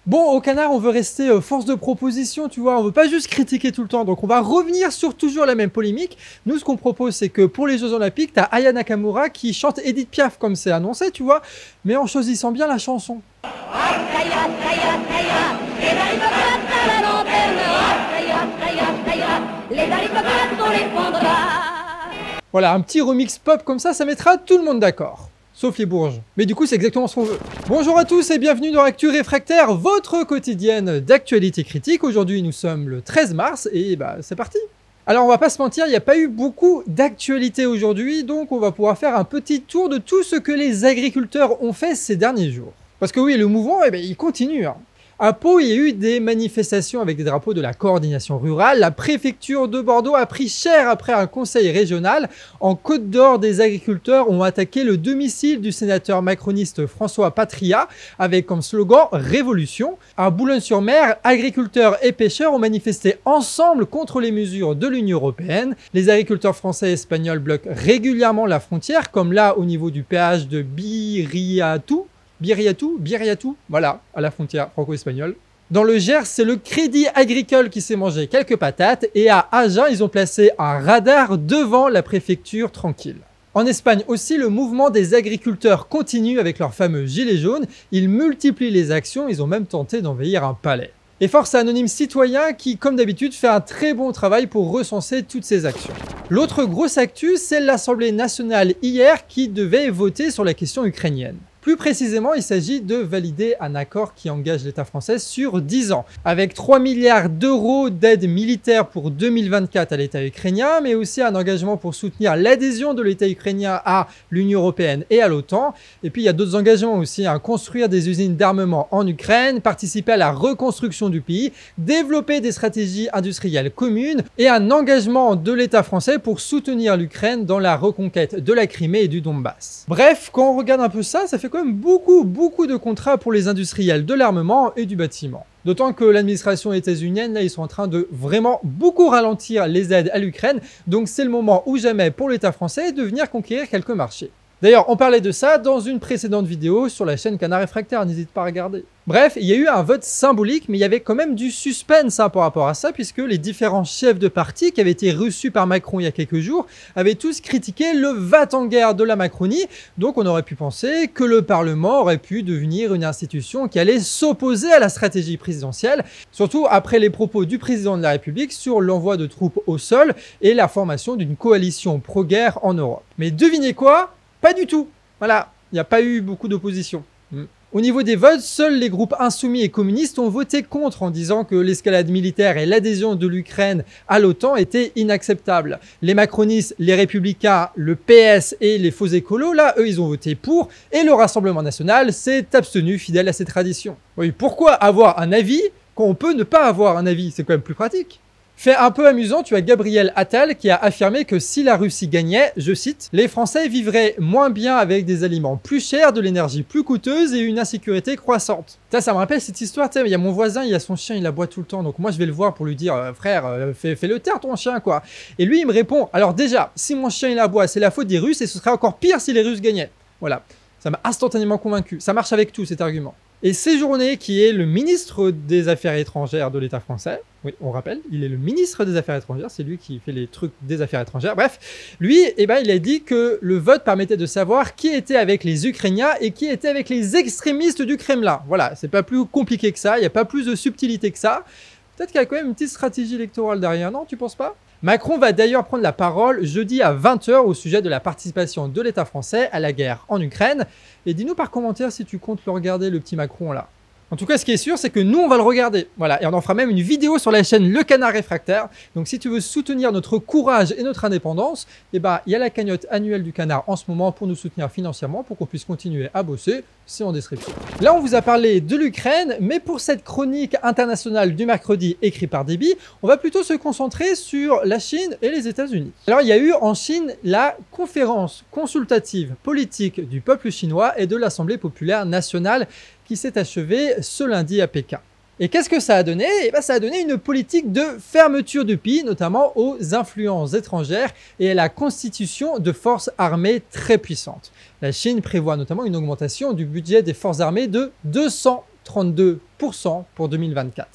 Bon, au Canard, on veut rester force de proposition, tu vois, on veut pas juste critiquer tout le temps, donc on va revenir sur toujours la même polémique. Nous, ce qu'on propose, c'est que pour les Jeux Olympiques, t'as Aya Nakamura qui chante Edith Piaf, comme c'est annoncé, tu vois, mais en choisissant bien la chanson. Voilà, un petit remix pop comme ça mettra tout le monde d'accord. Sauf les bourges. Mais du coup, c'est exactement ce qu'on veut. Bonjour à tous et bienvenue dans Actu Réfractaire, votre quotidienne d'actualité critique. Aujourd'hui, nous sommes le 13 mars et bah, c'est parti. Alors, on va pas se mentir, il n'y a pas eu beaucoup d'actualité aujourd'hui, donc on va pouvoir faire un petit tour de tout ce que les agriculteurs ont fait ces derniers jours. Parce que oui, le mouvement, il continue. À Pau, il y a eu des manifestations avec des drapeaux de la coordination rurale. La préfecture de Bordeaux a pris cher après un conseil régional. En Côte d'Or, des agriculteurs ont attaqué le domicile du sénateur macroniste François Patria avec comme slogan « Révolution ». À Boulogne-sur-Mer, agriculteurs et pêcheurs ont manifesté ensemble contre les mesures de l'Union européenne. Les agriculteurs français et espagnols bloquent régulièrement la frontière, comme là au niveau du péage de Biriatou, voilà, à la frontière franco-espagnole. Dans le Gers, c'est le Crédit Agricole qui s'est mangé quelques patates et à Agen, ils ont placé un radar devant la préfecture tranquille. En Espagne aussi, le mouvement des agriculteurs continue avec leurs fameux gilets jaunes. Ils multiplient les actions, ils ont même tenté d'envahir un palais. Et Force Anonyme Citoyen qui, comme d'habitude, fait un très bon travail pour recenser toutes ces actions. L'autre grosse actu, c'est l'Assemblée nationale hier qui devait voter sur la question ukrainienne. Plus précisément, il s'agit de valider un accord qui engage l'État français sur 10 ans, avec 3 milliards d'euros d'aide militaire pour 2024 à l'État ukrainien, mais aussi un engagement pour soutenir l'adhésion de l'État ukrainien à l'Union européenne et à l'OTAN. Et puis il y a d'autres engagements aussi, construire des usines d'armement en Ukraine, participer à la reconstruction du pays, développer des stratégies industrielles communes et un engagement de l'État français pour soutenir l'Ukraine dans la reconquête de la Crimée et du Donbass. Bref, quand on regarde un peu ça fait quand même beaucoup de contrats pour les industriels de l'armement et du bâtiment. D'autant que l'administration états-unienne, là, ils sont en train de vraiment beaucoup ralentir les aides à l'Ukraine, donc c'est le moment ou jamais pour l'État français de venir conquérir quelques marchés. D'ailleurs, on parlait de ça dans une précédente vidéo sur la chaîne Canard Réfractaire, n'hésite pas à regarder. Bref, il y a eu un vote symbolique, mais il y avait quand même du suspense par rapport à ça, puisque les différents chefs de parti qui avaient été reçus par Macron il y a quelques jours avaient tous critiqué le va-t-en-guerre de la Macronie, donc on aurait pu penser que le Parlement aurait pu devenir une institution qui allait s'opposer à la stratégie présidentielle, surtout après les propos du président de la République sur l'envoi de troupes au sol et la formation d'une coalition pro-guerre en Europe. Mais devinez quoi ? Pas du tout. Voilà, il n'y a pas eu beaucoup d'opposition. Au niveau des votes, seuls les groupes insoumis et communistes ont voté contre en disant que l'escalade militaire et l'adhésion de l'Ukraine à l'OTAN étaient inacceptables. Les macronistes, les républicains, le PS et les faux écolos, là, eux, ils ont voté pour et le Rassemblement national s'est abstenu fidèle à ses traditions. Oui, pourquoi avoir un avis quand on peut ne pas avoir un avis? C'est quand même plus pratique. Fait un peu amusant, tu as Gabriel Attal qui a affirmé que si la Russie gagnait, je cite, « Les Français vivraient moins bien avec des aliments plus chers, de l'énergie plus coûteuse et une insécurité croissante. » Ça me rappelle cette histoire, tu sais, il y a mon voisin, il a son chien, il aboie tout le temps, donc moi je vais le voir pour lui dire « Frère, fais-le taire ton chien, quoi. » Et lui, il me répond « Alors déjà, si mon chien il aboie, c'est la faute des Russes et ce serait encore pire si les Russes gagnaient. » Voilà, ça m'a instantanément convaincu, ça marche avec tout cet argument. Et Séjourné, qui est le ministre des Affaires étrangères de l'État français, oui, on rappelle, il est le ministre des Affaires étrangères, c'est lui qui fait les trucs des Affaires étrangères, bref, lui, il a dit que le vote permettait de savoir qui était avec les Ukrainiens et qui était avec les extrémistes du Kremlin. Voilà, c'est pas plus compliqué que ça, il n'y a pas plus de subtilité que ça. Peut-être qu'il y a quand même une petite stratégie électorale derrière, non, tu penses pas ? Macron va d'ailleurs prendre la parole jeudi à 20 h au sujet de la participation de l'État français à la guerre en Ukraine. Et dis-nous par commentaire si tu comptes le regarder, le petit Macron là. En tout cas, ce qui est sûr, c'est que nous, on va le regarder. Voilà, et on en fera même une vidéo sur la chaîne Le Canard Réfractaire. Donc si tu veux soutenir notre courage et notre indépendance, il y a la cagnotte annuelle du Canard en ce moment pour nous soutenir financièrement, pour qu'on puisse continuer à bosser. C'est en description. Là, on vous a parlé de l'Ukraine, mais pour cette chronique internationale du mercredi écrite par Déby, on va plutôt se concentrer sur la Chine et les États-Unis. Alors, il y a eu en Chine la conférence consultative politique du peuple chinois et de l'Assemblée populaire nationale qui s'est achevée ce lundi à Pékin. Et qu'est-ce que ça a donné? Ça a donné une politique de fermeture du pays, notamment aux influences étrangères et à la constitution de forces armées très puissantes. La Chine prévoit notamment une augmentation du budget des forces armées de 230 32% pour 2024.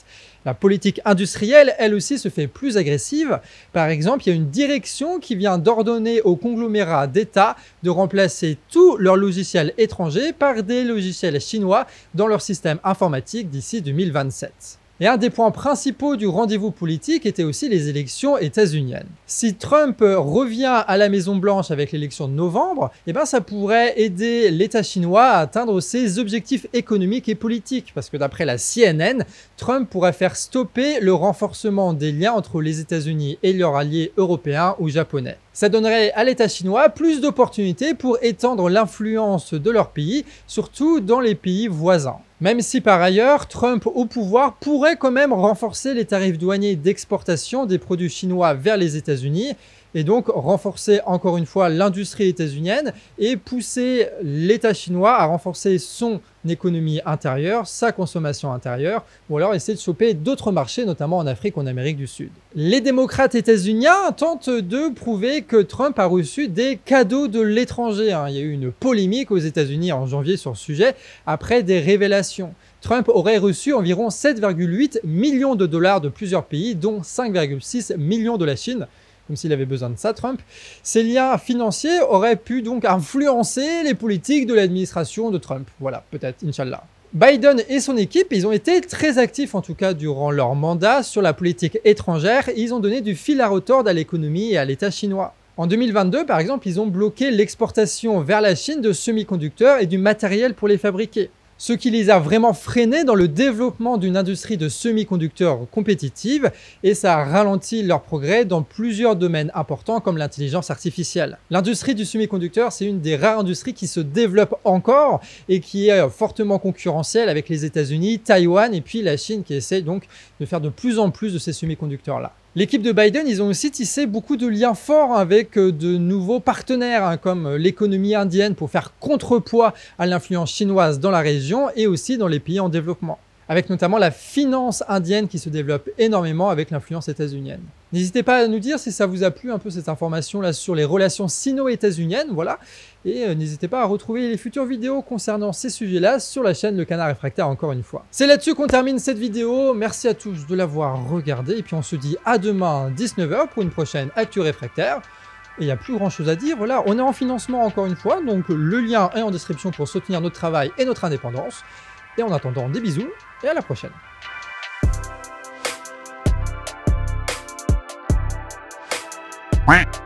La politique industrielle, elle aussi, se fait plus agressive. Par exemple, il y a une direction qui vient d'ordonner aux conglomérats d'État de remplacer tous leurs logiciels étrangers par des logiciels chinois dans leur système informatique d'ici 2027. Et un des points principaux du rendez-vous politique était aussi les élections états-uniennes. Si Trump revient à la Maison-Blanche avec l'élection de novembre, eh ben ça pourrait aider l'État chinois à atteindre ses objectifs économiques et politiques. Parce que d'après la CNN, Trump pourrait faire stopper le renforcement des liens entre les États-Unis et leurs alliés européens ou japonais. Ça donnerait à l'État chinois plus d'opportunités pour étendre l'influence de leur pays, surtout dans les pays voisins. Même si par ailleurs, Trump au pouvoir pourrait quand même renforcer les tarifs douaniers d'exportation des produits chinois vers les États-Unis et donc renforcer encore une fois l'industrie états-unienne et pousser l'État chinois à renforcer son économie intérieure, sa consommation intérieure, ou alors essayer de choper d'autres marchés, notamment en Afrique ou en Amérique du Sud. Les démocrates états-uniens tentent de prouver que Trump a reçu des cadeaux de l'étranger. Il y a eu une polémique aux États-Unis en janvier sur ce sujet, après des révélations. Trump aurait reçu environ 7,8 millions de dollars de plusieurs pays, dont 5,6 millions de la Chine. Comme s'il avait besoin de ça, Trump. Ces liens financiers auraient pu donc influencer les politiques de l'administration de Trump. Voilà, peut-être, Inch'Allah. Biden et son équipe, ils ont été très actifs, en tout cas durant leur mandat, sur la politique étrangère, et ils ont donné du fil à retordre à l'économie et à l'État chinois. En 2022, par exemple, ils ont bloqué l'exportation vers la Chine de semi-conducteurs et du matériel pour les fabriquer. Ce qui les a vraiment freinés dans le développement d'une industrie de semi-conducteurs compétitive, et ça a ralenti leur progrès dans plusieurs domaines importants comme l'intelligence artificielle. L'industrie du semi-conducteur, c'est une des rares industries qui se développe encore et qui est fortement concurrentielle avec les États-Unis, Taïwan et puis la Chine qui essaie donc de faire de plus en plus de ces semi-conducteurs-là. L'équipe de Biden, ils ont aussi tissé beaucoup de liens forts avec de nouveaux partenaires, comme l'économie indienne pour faire contrepoids à l'influence chinoise dans la région et aussi dans les pays en développement. Avec notamment la finance indienne qui se développe énormément avec l'influence états-unienne. N'hésitez pas à nous dire si ça vous a plu un peu cette information-là sur les relations sino-états-uniennes, voilà. Et n'hésitez pas à retrouver les futures vidéos concernant ces sujets-là sur la chaîne Le Canard Réfractaire encore une fois. C'est là-dessus qu'on termine cette vidéo. Merci à tous de l'avoir regardée et puis on se dit à demain 19h pour une prochaine Actu Réfractaire. Et il n'y a plus grand chose à dire, voilà, on est en financement encore une fois, donc le lien est en description pour soutenir notre travail et notre indépendance. Et en attendant, des bisous et à la prochaine. Quack.